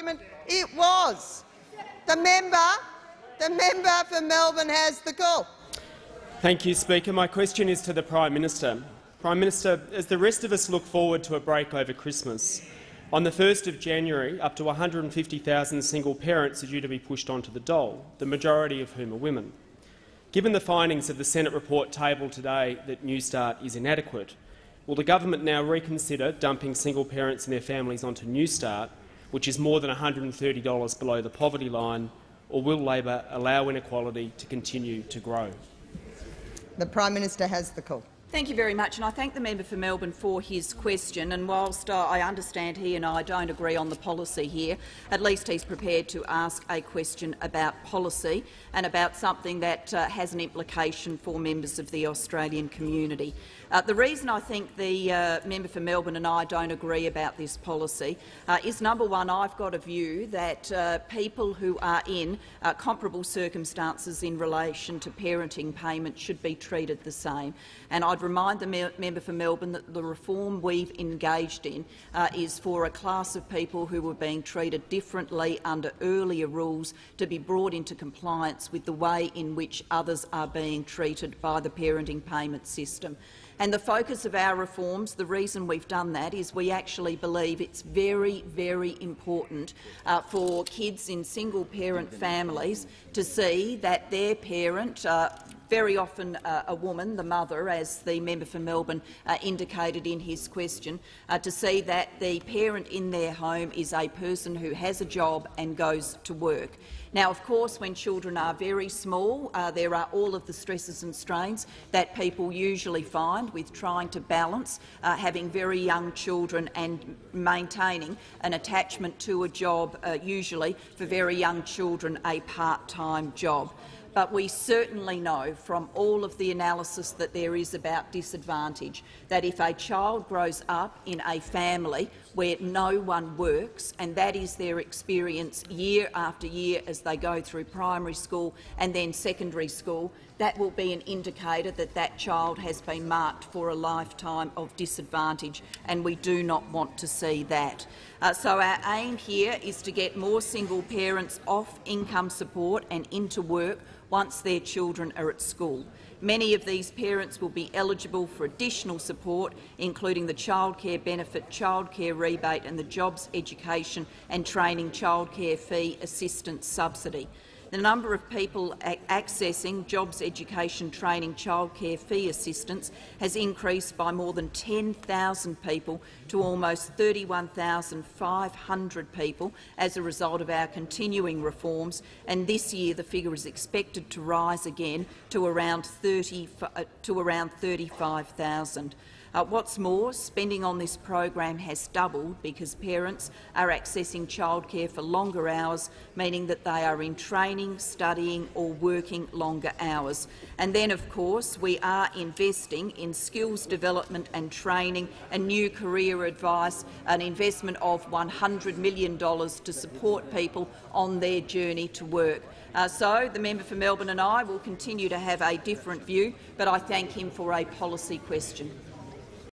document? It was. The member for Melbourne has the call. Thank you, Speaker. My question is to the Prime Minister. Prime Minister, as the rest of us look forward to a break over Christmas, on the 1st of January, up to 150,000 single parents are due to be pushed onto the dole, the majority of whom are women. Given the findings of the Senate report tabled today that Newstart is inadequate, will the government now reconsider dumping single parents and their families onto Newstart, which is more than $130 below the poverty line, or will Labor allow inequality to continue to grow? The Prime Minister has the call. Thank you very much, and I thank the member for Melbourne for his question. And whilst I understand he and I don't agree on the policy here, at least he's prepared to ask a question about policy and about something that has an implication for members of the Australian community. The reason I think the member for Melbourne and I don't agree about this policy is, number one, I've got a view that people who are in comparable circumstances in relation to parenting payments should be treated the same. And I'd remind the member for Melbourne that the reform we've engaged in is for a class of people who were being treated differently under earlier rules to be brought into compliance with the way in which others are being treated by the parenting payment system. And the focus of our reforms, the reason we've done that is we actually believe it's very, very important for kids in single-parent families to see that their parent, very often a woman, the mother, as the member for Melbourne indicated in his question, to see that the parent in their home is a person who has a job and goes to work. Now, of course, when children are very small, there are all of the stresses and strains that people usually find with trying to balance having very young children and maintaining an attachment to a job, usually for very young children a part-time job. But we certainly know from all of the analysis that there is about disadvantage that if a child grows up in a family where no one works, and that is their experience year after year as they go through primary school and then secondary school, that will be an indicator that that child has been marked for a lifetime of disadvantage, and we do not want to see that. So our aim here is to get more single parents off income support and into work once their children are at school. Many of these parents will be eligible for additional support, including the childcare benefit, childcare rebate and the Jobs, Education and Training Childcare Fee Assistance Subsidy. The number of people accessing Jobs, Education, Training, Childcare Fee Assistance has increased by more than 10,000 people to almost 31,500 people as a result of our continuing reforms, and this year the figure is expected to rise again to around 35,000. What's more, spending on this program has doubled because parents are accessing childcare for longer hours, meaning that they are in training, studying or working longer hours. And then, of course, we are investing in skills development and training and new career advice, an investment of $100 million to support people on their journey to work. So the member for Melbourne and I will continue to have a different view, but I thank him for a policy question.